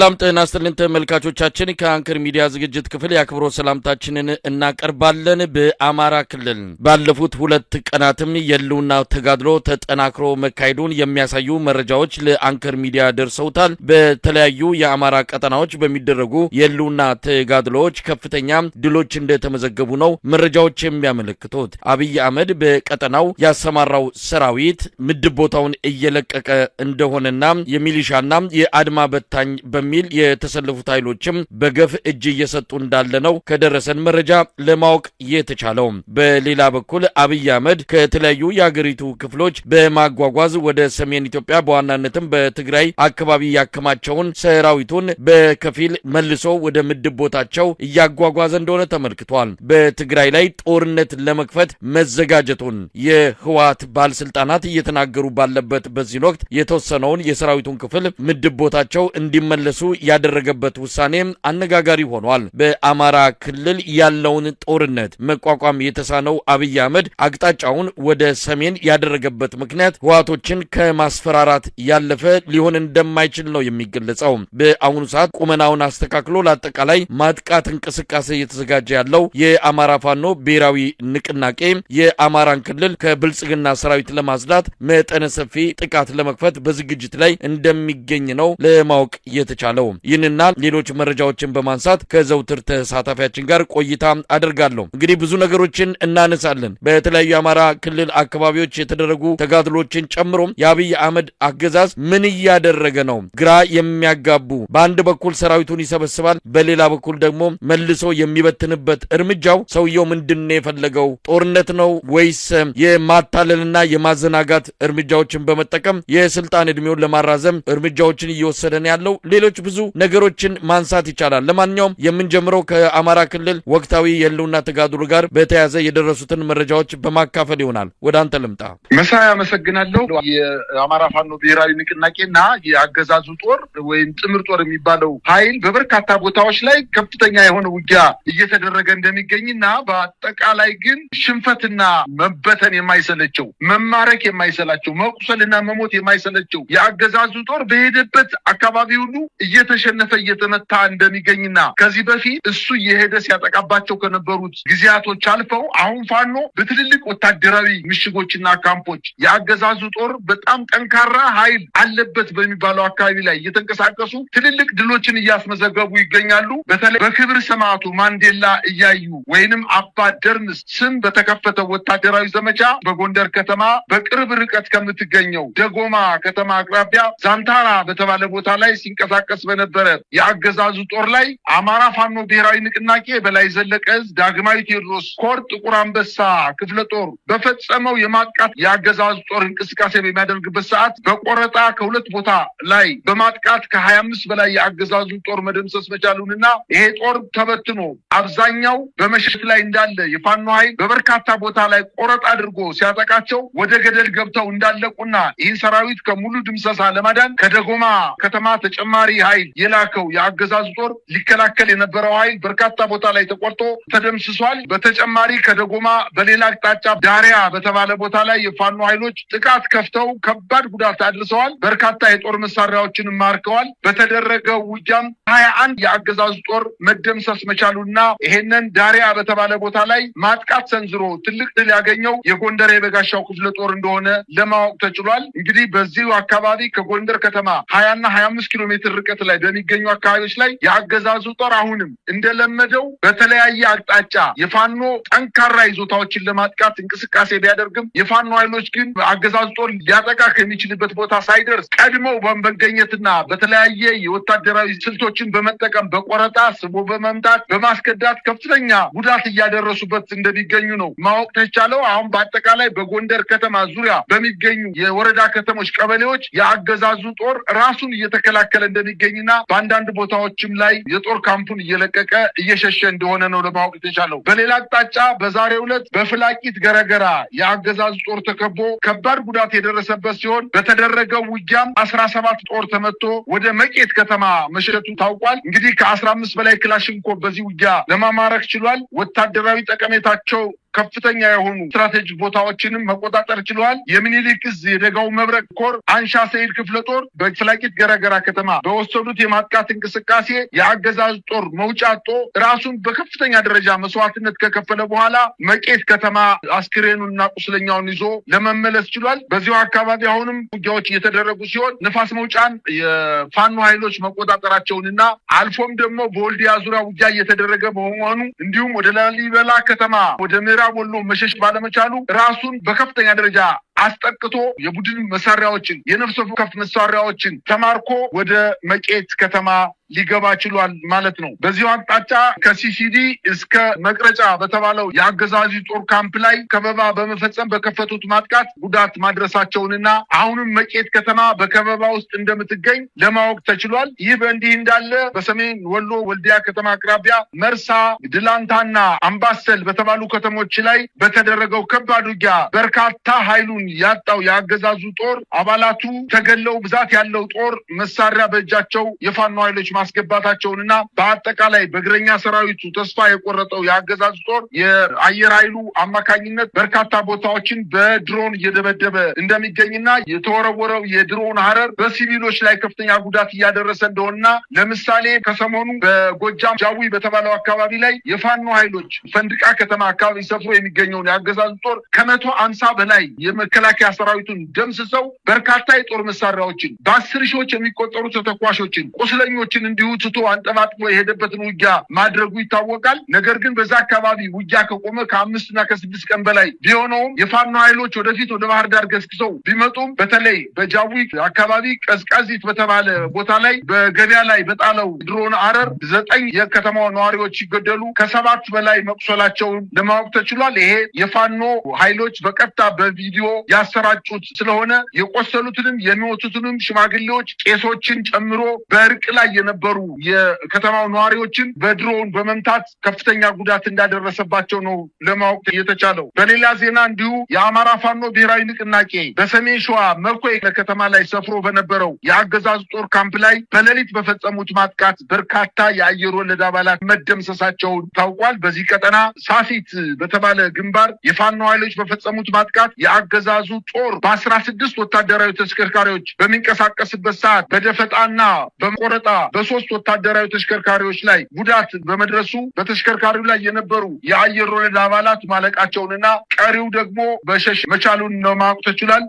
ሰላም ጤና ይስጥልን ተመልካቾቻችን ከአንከር ሚዲያ ዝግጅት ክፍል ያክብሮ ሰላምታችንን እናቀርባለን። በአማራ ክልል ባለፉት 2 ቀናትም የሉና ተጋድሎ ተጠናክሮ መካሄዱን የሚያሳዩ መረጃዎች ለአንከር ሚዲያ ደርሰውታል። በተለያዩ የአማራ ቀጠናዎች በሚደረጉ የሉና ተጋድሎዎች ከፍተኛ ድሎች እንደተመዘገቡ ነው መረጃዎች የሚያመለክቱት። አብይ አህመድ በቀጠናው ያሰማራው ሰራዊት ምድብ ቦታውን እየለቀቀ እንደሆነና የሚሊሻና የአድማ በታኝ በሚል የተሰለፉት ኃይሎችም በገፍ እጅ እየሰጡ እንዳለ ነው ከደረሰን መረጃ ለማወቅ የተቻለው። በሌላ በኩል አብይ አህመድ ከተለያዩ የሀገሪቱ ክፍሎች በማጓጓዝ ወደ ሰሜን ኢትዮጵያ በዋናነትም በትግራይ አካባቢ ያከማቸውን ሰራዊቱን በከፊል መልሶ ወደ ምድብ ቦታቸው እያጓጓዘ እንደሆነ ተመልክቷል። በትግራይ ላይ ጦርነት ለመክፈት መዘጋጀቱን የህወሓት ባለስልጣናት እየተናገሩ ባለበት በዚህ ወቅት የተወሰነውን የሰራዊቱን ክፍል ምድብ ቦታቸው እንዲመለሱ ያደረገበት ውሳኔ አነጋጋሪ ሆኗል። በአማራ ክልል ያለውን ጦርነት መቋቋም የተሳነው አብይ አህመድ አቅጣጫውን ወደ ሰሜን ያደረገበት ምክንያት ህወሓቶችን ከማስፈራራት ያለፈ ሊሆን እንደማይችል ነው የሚገለጸው። በአሁኑ ሰዓት ቁመናውን አስተካክሎ ለአጠቃላይ ማጥቃት እንቅስቃሴ እየተዘጋጀ ያለው የአማራ ፋኖ ብሔራዊ ንቅናቄ የአማራን ክልል ከብልጽግና ሰራዊት ለማጽዳት መጠነ ሰፊ ጥቃት ለመክፈት በዝግጅት ላይ እንደሚገኝ ነው ለማወቅ የተቻለው። ይህንና ሌሎች መረጃዎችን በማንሳት ከዘውትር ተሳታፊያችን ጋር ቆይታ አደርጋለሁ። እንግዲህ ብዙ ነገሮችን እናነሳለን። በተለያዩ የአማራ ክልል አካባቢዎች የተደረጉ ተጋድሎችን ጨምሮ የአብይ አህመድ አገዛዝ ምን እያደረገ ነው? ግራ የሚያጋቡ በአንድ በኩል ሰራዊቱን ይሰበስባል፣ በሌላ በኩል ደግሞ መልሶ የሚበትንበት እርምጃው ሰውየው ምንድነው የፈለገው? ጦርነት ነው ወይስ የማታለልና የማዘናጋት እርምጃዎችን በመጠቀም የስልጣን እድሜውን ለማራዘም እርምጃዎችን እየወሰደ ነው ያለው? ሌሎች ብዙ ነገሮችን ማንሳት ይቻላል። ለማንኛውም የምንጀምረው ከአማራ ክልል ወቅታዊ የህልውና ተጋድሎ ጋር በተያያዘ የደረሱትን መረጃዎች በማካፈል ይሆናል። ወደ አንተ ልምጣ። መሳይ አመሰግናለሁ። የአማራ ፋኖ ብሔራዊ ንቅናቄና የአገዛዙ ጦር ወይም ጥምር ጦር የሚባለው ኃይል በበርካታ ቦታዎች ላይ ከፍተኛ የሆነ ውጊያ እየተደረገ እንደሚገኝና በአጠቃላይ ግን ሽንፈትና መበተን የማይሰለቸው መማረክ የማይሰላቸው መቁሰልና መሞት የማይሰለቸው የአገዛዙ ጦር በሄደበት አካባቢ ሁሉ እየተሸነፈ እየተመታ እንደሚገኝና ከዚህ በፊት እሱ እየሄደ ሲያጠቃባቸው ከነበሩት ጊዜያቶች አልፈው አሁን ፋኖ በትልልቅ ወታደራዊ ምሽጎችና ካምፖች የአገዛዙ ጦር በጣም ጠንካራ ኃይል አለበት በሚባለው አካባቢ ላይ እየተንቀሳቀሱ ትልልቅ ድሎችን እያስመዘገቡ ይገኛሉ። በተለይ በክብር ሰማዕቱ ማንዴላ እያዩ ወይንም አባ ደርምስ ስም በተከፈተው ወታደራዊ ዘመቻ በጎንደር ከተማ በቅርብ ርቀት ከምትገኘው ደጎማ ከተማ አቅራቢያ ዛንታራ በተባለ ቦታ ላይ ሲንቀሳቀስ በነበረ የአገዛዙ ጦር ላይ አማራ ፋኖ ብሔራዊ ንቅናቄ በላይ ዘለቀ ዳግማዊ ቴዎድሮስ ኮር ጥቁር አንበሳ ክፍለ ጦር በፈጸመው የማጥቃት የአገዛዙ ጦር እንቅስቃሴ በሚያደርግበት ሰዓት በቆረጣ ከሁለት ቦታ ላይ በማጥቃት ከ25 በላይ የአገዛዙ ጦር መደምሰስ መቻሉንና ይሄ ጦር ተበትኖ አብዛኛው በመሸት ላይ እንዳለ የፋኖ ኃይል በበርካታ ቦታ ላይ ቆረጣ አድርጎ ሲያጠቃቸው ወደ ገደል ገብተው እንዳለቁና ይህን ሰራዊት ከሙሉ ድምሰሳ ለማዳን ከደጎማ ከተማ ተጨማሪ ኃይል የላከው የአገዛዙ ጦር ሊከላከል የነበረው ኃይል በርካታ ቦታ ላይ ተቆርጦ ተደምስሷል። በተጨማሪ ከደጎማ በሌላ አቅጣጫ ዳሪያ በተባለ ቦታ ላይ የፋኖ ኃይሎች ጥቃት ከፍተው ከባድ ጉዳት አድርሰዋል። በርካታ የጦር መሳሪያዎችን ማርከዋል። በተደረገው ውጊያም 21 የአገዛዙ ጦር መደምሰስ መቻሉና ይሄንን ዳሪያ በተባለ ቦታ ላይ ማጥቃት ሰንዝሮ ትልቅ ድል ያገኘው የጎንደር የበጋሻው ክፍለ ጦር እንደሆነ ለማወቅ ተችሏል። እንግዲህ በዚሁ አካባቢ ከጎንደር ከተማ 20 እና 25 ኪሎ ሜትር ርቀት ላይ በሚገኙ አካባቢዎች ላይ የአገዛዙ ጦር አሁንም እንደለመደው በተለያየ አቅጣጫ የፋኖ ጠንካራ ይዞታዎችን ለማጥቃት እንቅስቃሴ ቢያደርግም የፋኖ ኃይሎች ግን አገዛዙ ጦር ሊያጠቃ ከሚችልበት ቦታ ሳይደርስ ቀድመው በመገኘትና በተለያየ የወታደራዊ ስልቶችን በመጠቀም በቆረጣ ስቦ በመምታት በማስከዳት ከፍተኛ ጉዳት እያደረሱበት እንደሚገኙ ነው ማወቅ ተቻለው። አሁን በአጠቃላይ በጎንደር ከተማ ዙሪያ በሚገኙ የወረዳ ከተሞች ቀበሌዎች የአገዛዙ ጦር ራሱን እየተከላከለ እንደሚገኝና በአንዳንድ ቦታዎችም ላይ የጦር ካምፑን እየለቀቀ እየሸሸ እንደሆነ ነው ለማወቅ የተቻለው። በሌላ አቅጣጫ በዛሬው ዕለት በፍላቂት ገረገራ የአገዛዙ ጦር ተከቦ ከባድ ጉዳት የደረሰበት ሲሆን በተደረገው ውጊያም 17 ጦር ተመቶ ወደ መቄት ከተማ መሸቱ ታውቋል። እንግዲህ ከ15 በላይ ክላሽንኮቭ በዚህ ውጊያ ለማማረክ ችሏል። ወታደራዊ ጠቀሜታቸው ከፍተኛ የሆኑ ስትራቴጂክ ቦታዎችንም መቆጣጠር ችለዋል። የሚኒሊክ ዕዝ የደጋው መብረቅ ኮር አንሻ ሰይድ ክፍለ ጦር በፍላቂት ገረገራ ከተማ በወሰዱት የማጥቃት እንቅስቃሴ የአገዛዝ ጦር መውጫ አጥቶ ራሱን በከፍተኛ ደረጃ መስዋዕትነት ከከፈለ በኋላ መቄት ከተማ አስክሬኑንና ቁስለኛውን ይዞ ለመመለስ ችሏል። በዚሁ አካባቢ አሁንም ውጊያዎች እየተደረጉ ሲሆን ንፋስ መውጫን የፋኖ ኃይሎች መቆጣጠራቸውንና አልፎም ደግሞ በወልዲያ ዙሪያ ውጊያ እየተደረገ በመሆኑ እንዲሁም ወደ ላሊበላ ከተማ ወደ ምዕራብ ወሎ መሸሽ ባለመቻሉ ራሱን በከፍተኛ ደረጃ አስጠቅቶ የቡድን መሳሪያዎችን የነፍስ ወከፍ መሳሪያዎችን ተማርኮ ወደ መቄት ከተማ ሊገባ ችሏል ማለት ነው። በዚሁ አቅጣጫ ከሲሲዲ እስከ መቅረጫ በተባለው የአገዛዙ ጦር ካምፕ ላይ ከበባ በመፈጸም በከፈቱት ማጥቃት ጉዳት ማድረሳቸውንና አሁንም መቄት ከተማ በከበባ ውስጥ እንደምትገኝ ለማወቅ ተችሏል። ይህ በእንዲህ እንዳለ በሰሜን ወሎ ወልዲያ ከተማ አቅራቢያ መርሳ፣ ድላንታና አምባሰል በተባሉ ከተሞች ላይ በተደረገው ከባድ ውጊያ በርካታ ኃይሉን ያጣው የአገዛዙ ጦር አባላቱ ተገለው ብዛት ያለው ጦር መሳሪያ በእጃቸው የፋኖ ኃይሎች ማስገባታቸውንና በአጠቃላይ በእግረኛ ሰራዊቱ ተስፋ የቆረጠው የአገዛዙ ጦር የአየር ኃይሉ አማካኝነት በርካታ ቦታዎችን በድሮን እየደበደበ እንደሚገኝና የተወረወረው የድሮን ሀረር በሲቪሎች ላይ ከፍተኛ ጉዳት እያደረሰ እንደሆነና ለምሳሌ ከሰሞኑ በጎጃም ጃዊ በተባለው አካባቢ ላይ የፋኖ ኃይሎች ፈንድቃ ከተማ አካባቢ ሰፍሮ የሚገኘውን የአገዛዙ ጦር ከ150 በላይ የመከላከያ ሰራዊቱን ደምስሰው በርካታ የጦር መሳሪያዎችን በ10 ሺዎች የሚቆጠሩ ተተኳሾችን ቁስለኞችን እንዲሁ ትቶ አንጠባጥቦ የሄደበትን ውጊያ ማድረጉ ይታወቃል። ነገር ግን በዛ አካባቢ ውጊያ ከቆመ ከ5 እና ከ6 ቀን በላይ ቢሆነውም የፋኖ ኃይሎች ወደፊት ወደ ባህር ዳር ገስግሰው ቢመጡም በተለይ በጃዊ አካባቢ ቀዝቃዚት በተባለ ቦታ ላይ በገበያ ላይ በጣለው ድሮን አረር 9 የከተማው ነዋሪዎች ሲገደሉ ከ7 በላይ መቁሰላቸውን ለማወቅ ተችሏል። ይሄ የፋኖ ኃይሎች በቀጥታ በቪዲዮ ያሰራጩት ስለሆነ የቆሰሉትንም የሚሞቱትንም ሽማግሌዎች፣ ቄሶችን ጨምሮ በእርቅ ላይ የነበሩ የከተማው ነዋሪዎችን በድሮን በመምታት ከፍተኛ ጉዳት እንዳደረሰባቸው ነው ለማወቅ የተቻለው። በሌላ ዜና እንዲሁ የአማራ ፋኖ ብሔራዊ ንቅናቄ በሰሜን ሸዋ መኮይ ከተማ ላይ ሰፍሮ በነበረው የአገዛዙ ጦር ካምፕ ላይ በሌሊት በፈጸሙት ማጥቃት በርካታ የአየር ወለድ አባላት መደምሰሳቸውን ታውቋል። በዚህ ቀጠና ሳፊት በተባለ ግንባር የፋኖ ኃይሎች በፈጸሙት ማጥቃት የአገዛዙ ጦር በ16 ወታደራዊ ተሽከርካሪዎች በሚንቀሳቀስበት ሰዓት በደፈጣና በቆረጣ በ3 ወታደራዊ ተሽከርካሪዎች ላይ ጉዳት በመድረሱ በተሽከርካሪው ላይ የነበሩ የአየር ወለድ አባላት ማለቃቸውንና ቀሪው ደግሞ በሸሽ መቻሉን ነው ማወቅ ተችሏል።